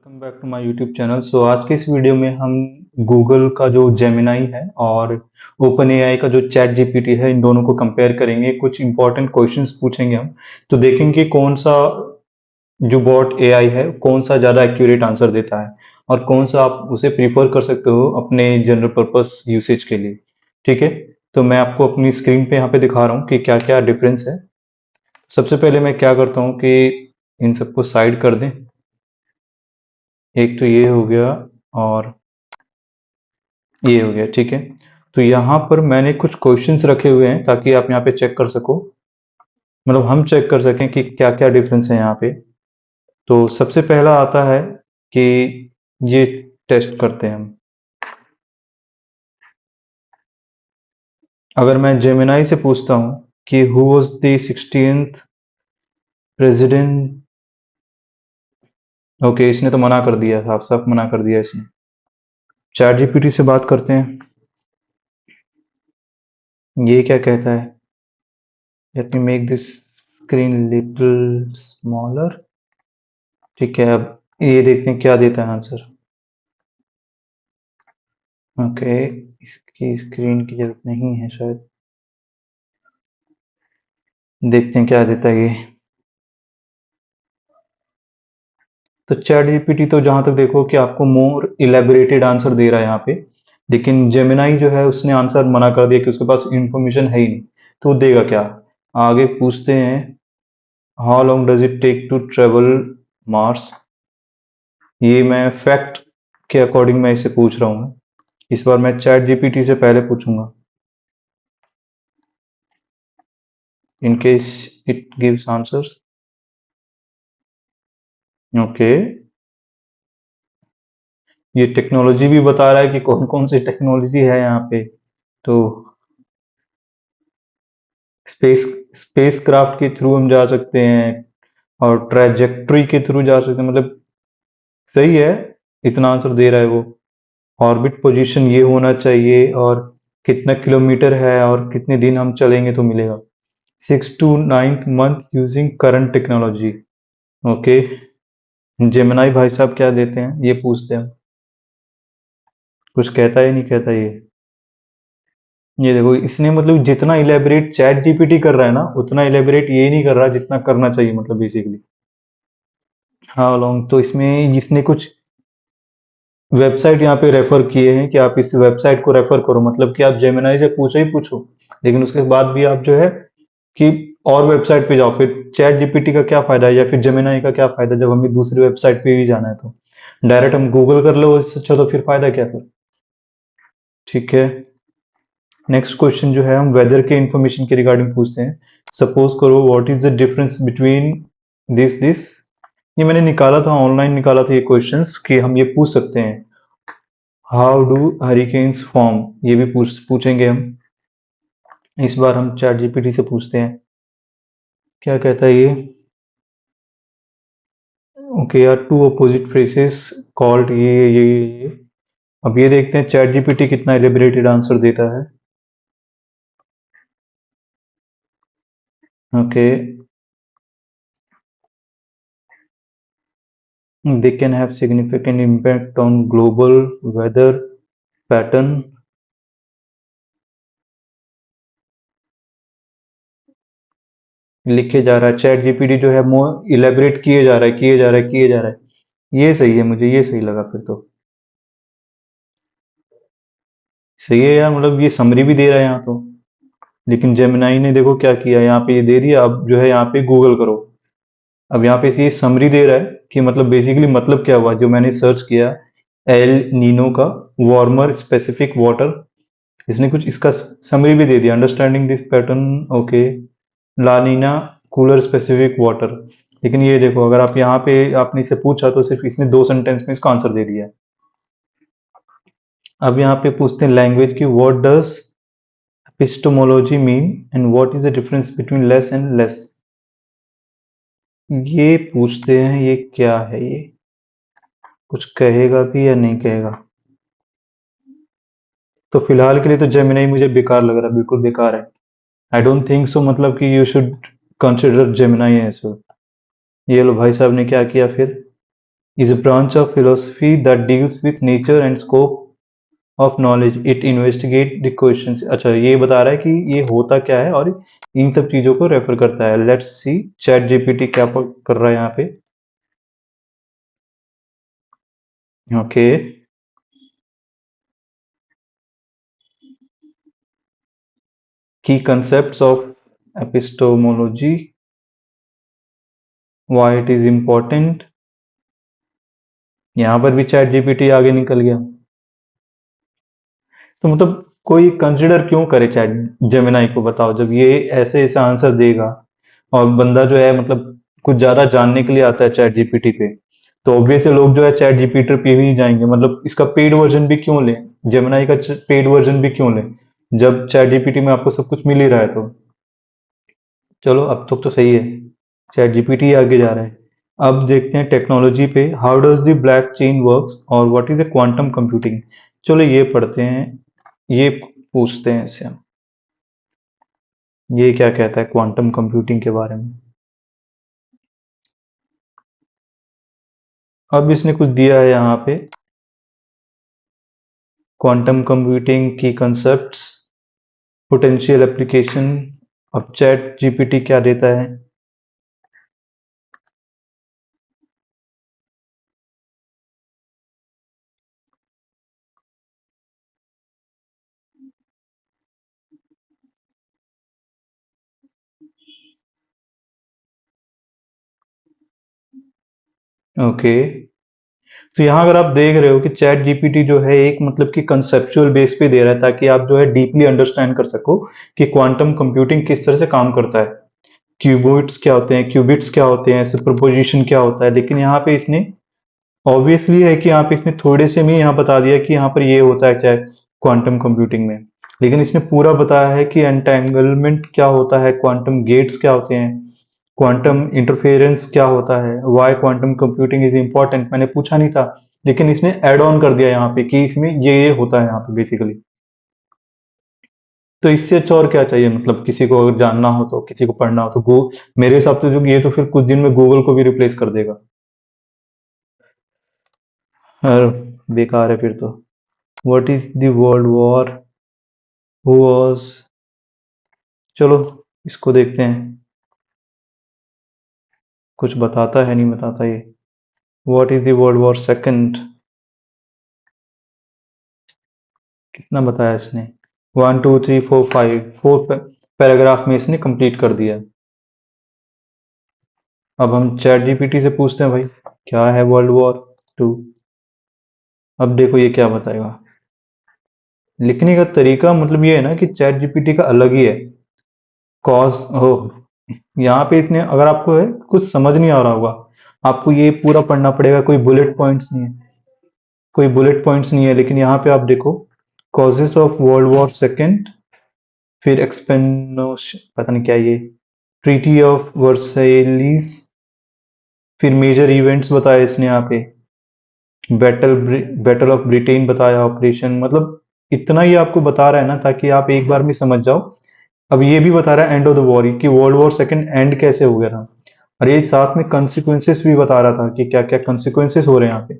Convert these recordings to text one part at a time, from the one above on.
Welcome back to my YouTube channel. आज के इस वीडियो में हम गूगल का जो जेमिनाई है और ओपन एआई का जो चैट जीपीटी है, इन दोनों को कंपेयर करेंगे। कुछ इंपॉर्टेंट क्वेश्चंस पूछेंगे हम, तो देखेंगे कौन सा जो बॉट एआई है कौन सा ज़्यादा एक्यूरेट आंसर देता है और कौन सा आप उसे प्रीफर कर सकते हो अपने जनरल पर्पस यूसेज के लिए। ठीक है, तो मैं आपको अपनी स्क्रीन पे यहाँ पे दिखा रहा हूँ कि क्या क्या डिफरेंस है। सबसे पहले मैं क्या करता हूँ कि इन सबको साइड कर दें। एक तो ये हो गया और ये हो गया। ठीक है, तो यहाँ पर मैंने कुछ क्वेश्चंस रखे हुए हैं ताकि आप यहाँ पे चेक कर सको, मतलब हम चेक कर सकें कि क्या क्या डिफरेंस है यहाँ पे। तो सबसे पहला आता है कि ये टेस्ट करते हैं हम। अगर मैं जेमिनाई से पूछता हूँ कि who was the 16th president. Okay, इसने तो मना कर दिया, साफ साफ मना कर दिया इसने। चैट जीपीटी से बात करते हैं, ये क्या कहता है। Let me make this screen little smaller. ठीक है, अब ये देखते हैं क्या देता है आंसर। ओके, इसकी स्क्रीन की जरूरत नहीं है शायद, देखते हैं क्या देता है ये। तो चैट जीपीटी तो जहां तक देखो कि आपको मोर इलेबोरेटेड आंसर दे रहा है यहाँ पे, लेकिन जेमिनाई जो है उसने आंसर मना कर दिया कि उसके पास इंफॉर्मेशन है ही नहीं। तो वो देगा क्या। आगे पूछते हैं, how long does it take to travel Mars. ये मैं फैक्ट के अकॉर्डिंग मैं इसे पूछ रहा हूँ। इस बार मैं चैट जीपीटी से पहले पूछूंगा, in case it gives answers. Okay, ये टेक्नोलॉजी भी बता रहा है कि कौन कौन सी टेक्नोलॉजी है यहाँ पे। तो स्पेस स्पेस क्राफ्ट के थ्रू हम जा सकते हैं और ट्रैजेक्टरी के थ्रू जा सकते हैं, मतलब सही है। इतना आंसर दे रहा है वो। ऑर्बिट पोजीशन ये होना चाहिए और कितना किलोमीटर है और कितने दिन हम चलेंगे तो मिलेगा। 6 to 9 month using current technology. Okay, Gemini भाई साहब क्या देते हैं ये पूछते हैं। कुछ कहता है नहीं कहता ये। ये देखो, इसने मतलब जितना इलेबरेट चैट जीपीटी कर रहा है ना, उतना इलेबरेट ये नहीं कर रहा जितना करना चाहिए, मतलब बेसिकली। हाँ लॉन्ग, तो इसमें इसने कुछ वेबसाइट यहाँ पे रेफर किए हैं कि आप इस वेबसाइट को रेफर करो, मतलब कि आप जेमिनाई से पूछो ही पूछो, लेकिन उसके बाद भी आप जो है कि और वेबसाइट पे जाओ। फिर चैट जीपीटी का क्या फायदा है या फिर जेमिनाई का क्या फायदा जब हमें दूसरी वेबसाइट पे भी जाना है। तो डायरेक्ट हम गूगल कर लो, इससे अच्छा तो फिर फायदा क्या फिर। ठीक है, नेक्स्ट क्वेश्चन जो है हम वेदर के इंफॉर्मेशन के रिगार्डिंग पूछते हैं। सपोज करो, what is the difference between this. ये मैंने निकाला था, ऑनलाइन निकाला था ये क्वेश्चंस, कि हम ये पूछ सकते हैं हाउ डू हरिकेन्स फॉर्म। ये भी पूछेंगे हम। इस बार हम चैट जीपीटी से पूछते हैं क्या कहता है ये। ओके यार, टू अपोजिट फ्रेसेस कॉल्ड ये। अब ये देखते हैं चैट जीपीटी कितना एलिबरेटेड आंसर देता है। Okay, they can have significant impact on global weather pattern। लिखे जा रहा है चैट जीपीटी जो है मोर इलेबरेट किए जा रहा है, किए जा रहा है, किए जा रहा है। ये सही है, मुझे ये सही लगा फिर तो। सही है यार, मतलब ये समरी भी दे रहा है यहाँ तो। लेकिन जेमिनाई ने देखो क्या किया, यहाँ पे ये दे दिया, अब जो है यहाँ पे गूगल करो। अब यहाँ पे ये समरी दे रहा है कि मतलब बेसिकली मतलब क्या हुआ जो मैंने सर्च किया। एल नीनो का वार्मर स्पेसिफिक वाटर, इसने कुछ इसका समरी भी दे दिया, understanding this pattern. Okay, लानीना cooler specific water. लेकिन ये देखो, अगर आप यहाँ पे आपने इससे पूछा तो सिर्फ इसने 2 सेंटेंस में इसका आंसर दे दिया है। अब यहाँ पे पूछते हैं लैंग्वेज की, what does epistemology mean and what is the difference between less and less. ये पूछते हैं ये क्या है, ये कुछ कहेगा भी या नहीं कहेगा। तो फिलहाल के लिए तो जेमिनी मुझे बेकार लग रहा है, बिल्कुल बेकार है। आई डोंट थिंक सो, मतलब कि you should consider Gemini as well. ये लो भाई साहब ने क्या किया फिर, is a branch of philosophy that deals with nature and scope of knowledge, it investigate the questions. अच्छा, ये बता रहा है कि ये होता क्या है और इन सब चीजों को रेफर करता है। लेट्स सी चैट जीपीटी क्या कर रहा है यहाँ पे। ओके, की concepts of epistemology, why it is important. यहाँ पर भी चैट जीपीटी आगे निकल गया। तो मतलब कोई कंसिडर क्यों करे चैट जेमिनाई को, बताओ, जब ये ऐसे ऐसे आंसर देगा। और बंदा जो है मतलब कुछ ज्यादा जानने के लिए आता है चैट जीपीटी पे, तो ऑब्वियसली लोग जो है चैट जीपीटी पे ही जाएंगे। मतलब इसका पेड वर्जन भी क्यों लें, जेमिनाई का पेड वर्जन भी क्यों लें, जब चैट जीपीटी में आपको सब कुछ मिल ही रहा है। तो चलो अब तो सही है, चैट जीपीटी आगे जा रहा है। अब देखते हैं टेक्नोलॉजी पे, how does the blockchain works और what is a quantum computing. चलो ये पढ़ते हैं, ये पूछते हैं इससे हम, ये क्या कहता है क्वांटम कंप्यूटिंग के बारे में। अब इसने कुछ दिया है यहाँ पे, क्वांटम कंप्यूटिंग की कंसेप्ट्स, पोटेंशियल एप्लीकेशन। अब चैट जीपीटी क्या देता है। ओके, तो यहाँ अगर आप देख रहे हो कि चैट जीपीटी जो है एक मतलब कि कंसेप्चुअल बेस पे दे रहा है, ताकि आप जो है डीपली अंडरस्टैंड कर सको कि क्वांटम कंप्यूटिंग किस तरह से काम करता है, क्यूबिट्स क्या होते हैं, क्यूबिट्स क्या होते हैं, सुपरपोजिशन क्या होता है। लेकिन यहाँ पे इसने ऑब्वियसली है कि यहाँ पे इसने थोड़े से में यहाँ बता दिया कि यहाँ पर ये होता है क्या क्वांटम कंप्यूटिंग में, लेकिन इसने पूरा बताया है कि एंटेंगलमेंट क्या होता है, क्वांटम गेट्स क्या होते हैं, क्वांटम इंटरफेरेंस क्या होता है, why quantum computing is important. मैंने पूछा नहीं था, लेकिन इसने ऐड ऑन कर दिया यहाँ पे कि इसमें ये होता है यहाँ पे बेसिकली। तो इससे अच्छा और क्या चाहिए, मतलब किसी को अगर जानना हो तो, किसी को पढ़ना हो तो मेरे हिसाब से जो ये तो फिर कुछ दिन में गूगल को भी रिप्लेस कर देगा। और बेकार है फिर तो। What is the world war, who was, चलो इसको देखते हैं, कुछ बताता है नहीं बताता ये। What is the world war second, कितना बताया इसने, 1 2 3 4 5, फोर पैराग्राफ में इसने कंप्लीट कर दिया। अब हम चैट जीपीटी से पूछते हैं भाई क्या है वर्ल्ड वॉर 2। अब देखो ये क्या बताएगा। लिखने का तरीका मतलब ये है ना कि चैट जीपीटी का अलग ही है। कॉज हो, यहाँ पे इतने अगर आपको है कुछ समझ नहीं आ रहा होगा, आपको ये पूरा पढ़ना पड़ेगा, कोई बुलेट पॉइंट्स नहीं है, कोई बुलेट पॉइंट्स नहीं है। लेकिन यहाँ पे आप देखो, कॉजेस ऑफ वर्ल्ड वॉर 2, फिर एक्सपेनोश पता नहीं क्या ये, ट्रीटी ऑफ वर्सेलिस, फिर मेजर इवेंट्स बताए इसने यहाँ पे, बैटल बैटल ऑफ ब्रिटेन बताया, ऑपरेशन, मतलब इतना ही आपको बता रहा है ना ताकि आप एक बार में समझ जाओ। अब ये भी बता रहा है एंड ऑफ द वॉर कि वर्ल्ड वॉर 2 एंड कैसे हो गया था, और ये साथ में कंसिक्वेंसेस भी बता रहा था कि क्या क्या कंसिक्वेंसेस हो रहे हैं यहाँ पे।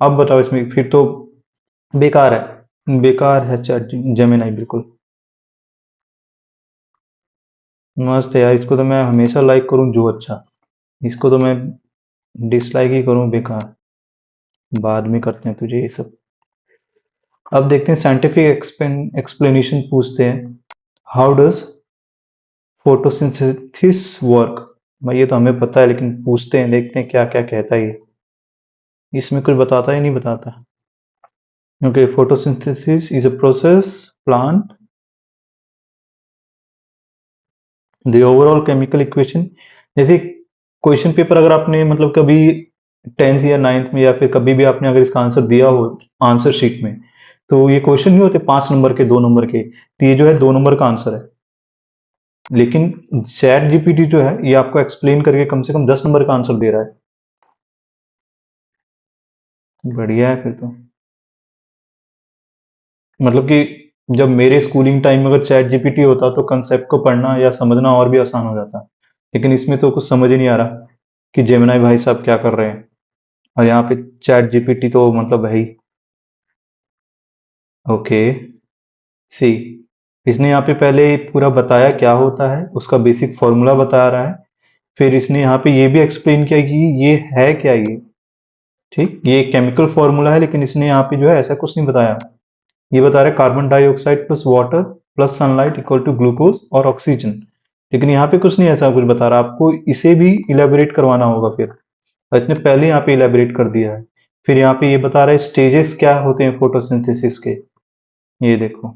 अब बताओ इसमें फिर तो बेकार है, बेकार है चैट जेमिनाई बिल्कुल। मस्त है यार, इसको तो मैं हमेशा लाइक करूँ जो अच्छा, इसको तो मैं डिसलाइक ही करूँ बेकार। बाद में करते हैं तुझे ये सब। अब देखते हैं साइंटिफिक एक्सप्लेनेशन पूछते हैं, हाउ डज फोटोसिंथेसिस वर्क। भाई ये तो हमें पता है, लेकिन पूछते हैं देखते हैं क्या क्या कहता है ये। इसमें कुछ बताता ही नहीं बताता। Okay, photosynthesis is a process plant the overall chemical equation. जैसे क्वेश्चन पेपर अगर आपने मतलब कभी 10th या 9th में या फिर कभी भी आपने अगर इसका आंसर दिया हो आंसर शीट में, तो ये क्वेश्चन नहीं होते 5 नंबर के 2 नंबर के, तो ये जो है 2 नंबर का आंसर है। लेकिन चैट जीपीटी जो है ये आपको एक्सप्लेन करके कम से कम 10 नंबर का आंसर दे रहा है। बढ़िया है फिर तो। मतलब कि जब मेरे स्कूलिंग टाइम में अगर चैट जीपीटी होता तो कंसेप्ट को पढ़ना या समझना और भी आसान हो जाता, लेकिन इसमें तो कुछ समझ ही नहीं आ रहा कि जेमिनाई भाई साहब क्या कर रहे हैं। और यहाँ पे चैट जीपीटी तो मतलब है ही। ओके, सी, इसने यहाँ पे पहले पूरा बताया क्या होता है, उसका बेसिक फॉर्मूला बता रहा है, फिर इसने यहाँ पे ये भी एक्सप्लेन किया कि ये है क्या ये। ठीक, ये केमिकल फॉर्मूला है, लेकिन इसने यहाँ पे जो है ऐसा कुछ नहीं बताया। ये बता रहा है carbon dioxide plus water plus sunlight equal to glucose और ऑक्सीजन, लेकिन यहाँ पे कुछ नहीं ऐसा कुछ बता रहा, आपको इसे भी इलेबोरेट करवाना होगा फिर। और इसने पहले यहाँ पे इलेबोरेट कर दिया है। फिर यहाँ पे ये बता रहा है स्टेजेस क्या होते हैं फोटोसिंथेसिस के, ये देखो।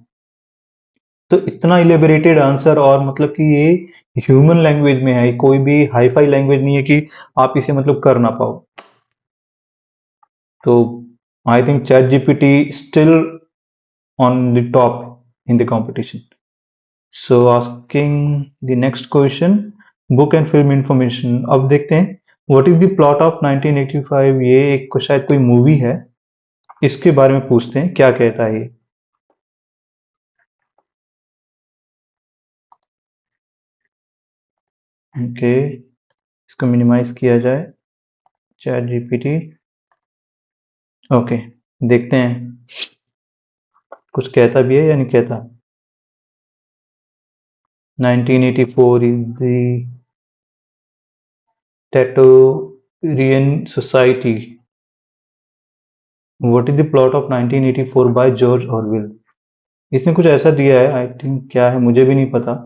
तो इतना इलेबोरेटेड आंसर, और मतलब कि ये ह्यूमन लैंग्वेज में है, कोई भी हाई फाई लैंग्वेज नहीं है कि आप इसे मतलब कर ना पाओ। तो I think chat GPT still on the top in the competition. So asking the next question, book and film information. अब देखते हैं what is the plot of 1985, ये एक शायद कोई मूवी है, इसके बारे में पूछते हैं क्या कहता है ये। ओके, इसको मिनिमाइज किया जाए, चैट जीपीटी। ओके, देखते हैं कुछ कहता भी है या नहीं कहता। 1984 is the Tatoorian Society. What is the plot of 1984 by George Orwell? इसने कुछ ऐसा दिया है, आई थिंक क्या है मुझे भी नहीं पता।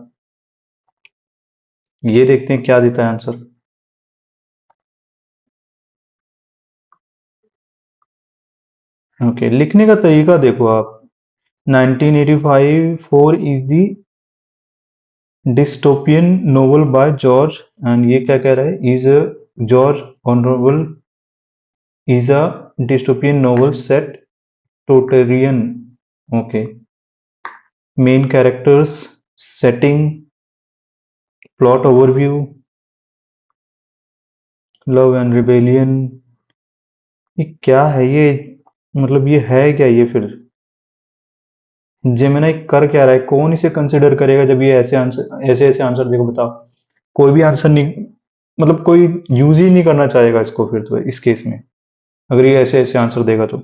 ये देखते हैं क्या देता है आंसर। ओके, लिखने का तरीका देखो आप। 1985 four is the dystopian novel by George, and ये क्या कह रहा है, is a George honourable is a dystopian novel set totalitarian. Okay, main characters, setting, plot overview, love and rebellion, ये क्या है ये, मतलब ये है क्या ये फिर। जेमिनाई कर क्या रहा है, कौन इसे कंसिडर करेगा जब ये ऐसे आंसर, ऐसे ऐसे आंसर देखो, बताओ। कोई भी आंसर नहीं, मतलब कोई यूज ही नहीं करना चाहेगा इसको फिर तो इस केस में, अगर ये ऐसे ऐसे आंसर देगा तो।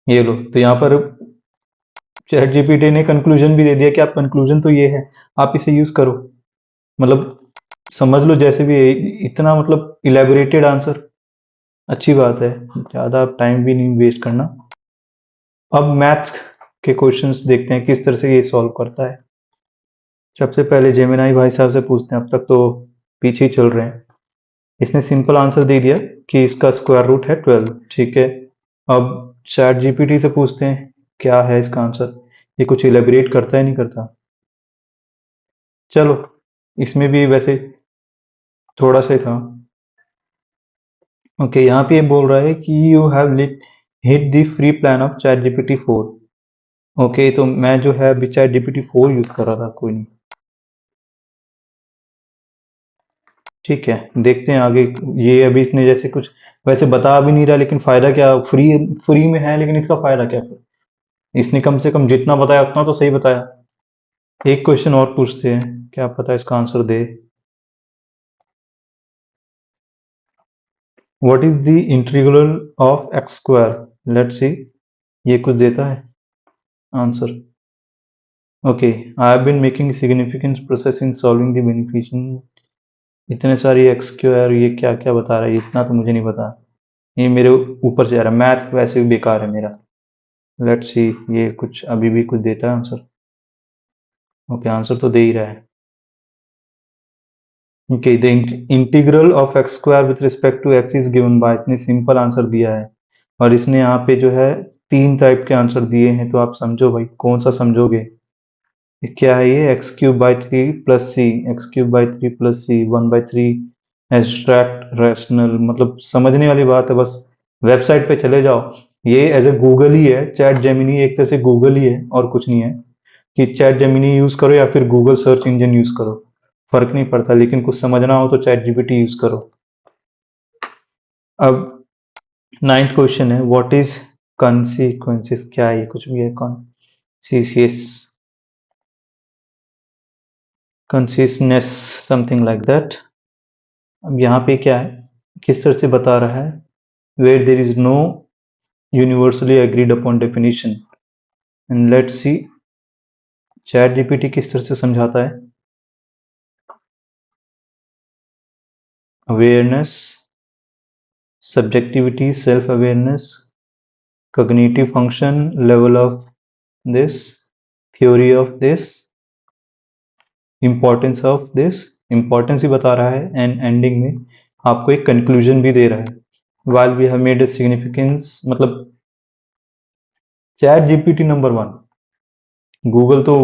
ये लो, तो यहाँ पर चैट जीपीटी ने कंक्लूजन भी दे दिया कि आप, कंक्लूजन तो ये है, आप इसे यूज करो, मतलब समझ लो जैसे भी है, इतना मतलब इलेबोरेटेड आंसर। अच्छी बात है, ज़्यादा टाइम भी नहीं वेस्ट करना। अब मैथ्स के क्वेश्चंस देखते हैं किस तरह से ये सॉल्व करता है। सबसे पहले जेमिनाई भाई साहब से पूछते हैं, अब तक तो पीछे ही चल रहे हैं। इसने सिंपल आंसर दे दिया कि इसका स्क्वायर रूट है 12, ठीक है। अब चैट जीपीटी से पूछते हैं क्या है इसका आंसर, ये कुछ इलेबोरेट करता है नहीं करता। चलो, इसमें भी वैसे थोड़ा सा ही था। ओके, यहाँ पे ये बोल रहा है कि you have hit the free plan of chat GPT 4। Okay, तो मैं जो है अभी चैट जीपीटी 4 यूज कर रहा था, कोई नहीं। ठीक है, देखते हैं आगे। ये अभी इसने जैसे कुछ वैसे बता भी नहीं रहा, लेकिन फायदा क्या, फ्री फ्री में है, लेकिन इसका फायदा क्या फिर। इसने कम से कम जितना बताया उतना तो सही बताया। एक क्वेश्चन और पूछते हैं, क्या पता इसका आंसर दे। What is the integral of x square, let's see, ये कुछ देता है answer. Okay, I have been making significant process in solving the beneficiary, इतने सारी एक्स स्क्वायर, ये क्या क्या बता रहा है, इतना तो मुझे नहीं पता। ये मेरे ऊपर से आ रहा है, मैथ वैसे भी बेकार है मेरा। लेट्स सी, ये कुछ अभी भी कुछ देता है आंसर। ओके, आंसर तो दे ही रहा है। Okay, the integral of x square with respect to x is given by, इतनी सिंपल आंसर दिया है। और इसने यहाँ पे जो है तीन टाइप के आंसर दिए हैं, तो आप समझो भाई कौन सा समझोगे। ये क्या है, ये x cube by three plus c, x cube by three plus c, 1/3 abstract rational, मतलब समझने वाली बात है, बस वेबसाइट पे चले जाओ। ये एज ए गूगल ही है, चैट जेमिनी एक तरह से गूगल ही है और कुछ नहीं है। कि चैट जेमिनी यूज करो या फिर गूगल सर्च इंजन यूज करो, फर्क नहीं पड़ता, लेकिन कुछ समझना हो तो चैट जीपीटी यूज करो। अब नाइन्थ क्वेश्चन है, व्हाट इज कॉन्सिक्वेंसेस, क्या है ये, कुछ भी है, कौन सी C S, consciousness, something like that. अब यहाँ पे क्या है, किस तरह से बता रहा है, where there is no universally agreed upon definition. And let's see ChatGPT किस तरह से समझाता है। Awareness, subjectivity, self awareness, cognitive function, level of this, theory of this, importance of this, importance ही बता रहा है एंड एंडिंग में आपको एक कंक्लूजन भी दे रहा है। while we have made a significance, मतलब चैट जीपीटी नंबर 1, गूगल तो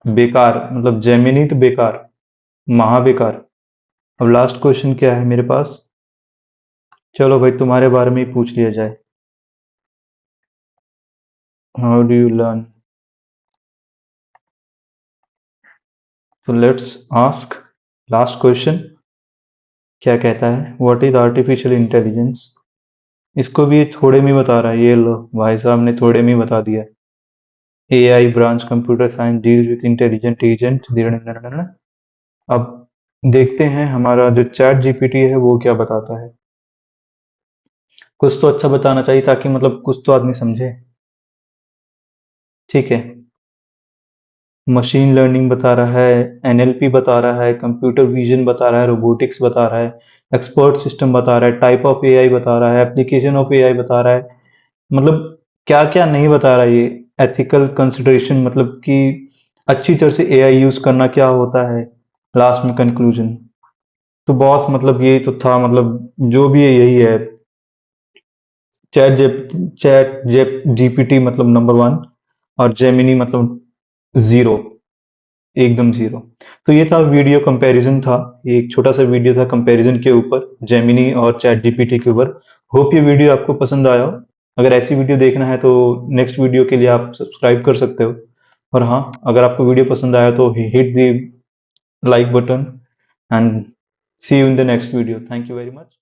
बेकार, मतलब जेमिनी तो बेकार, महा बेकार। अब लास्ट क्वेश्चन क्या है मेरे पास, चलो भाई तुम्हारे बारे में ही पूछ लिया जाए। हाउ डू यू लर्न, तो लेट्स आस्क लास्ट क्वेश्चन। क्या कहता है, व्हाट इज आर्टिफिशियल इंटेलिजेंस। इसको भी ये थोड़े में बता रहा है, ये लो भाई साहब ने थोड़े में बता दिया। AI branch computer science deals with intelligent agent. अब देखते हैं हमारा जो चैट जीपीटी है वो क्या बताता है। कुछ तो अच्छा बताना चाहिए ताकि मतलब कुछ तो आदमी समझे। ठीक है, मशीन लर्निंग बता रहा है, एनएलपी बता रहा है, कंप्यूटर विजन बता रहा है, रोबोटिक्स बता रहा है, एक्सपर्ट सिस्टम बता रहा है, टाइप ऑफ एआई बता रहा है, एप्लीकेशन ऑफ एआई बता रहा है, मतलब क्या क्या नहीं बता रहा है ये। एथिकल कंसिडरेशन, मतलब कि अच्छी तरह से एआई यूज करना क्या होता है, लास्ट में कंक्लूजन। तो बॉस मतलब यही तो था, मतलब जो भी है यही है। चैट जेप जीपीटी मतलब नंबर 1 और जेमिनी मतलब जीरो, एकदम जीरो। तो ये था वीडियो कंपैरिजन था, ये एक छोटा सा वीडियो था कंपैरिजन के ऊपर जेमिनी और चैट जीपीटी के ऊपर। होप ये वीडियो आपको पसंद आया हो। अगर ऐसी वीडियो देखना है तो नेक्स्ट वीडियो के लिए आप सब्सक्राइब कर सकते हो। और हाँ, अगर आपको वीडियो पसंद आया तो hit the like button and see you in the next video. Thank you very much.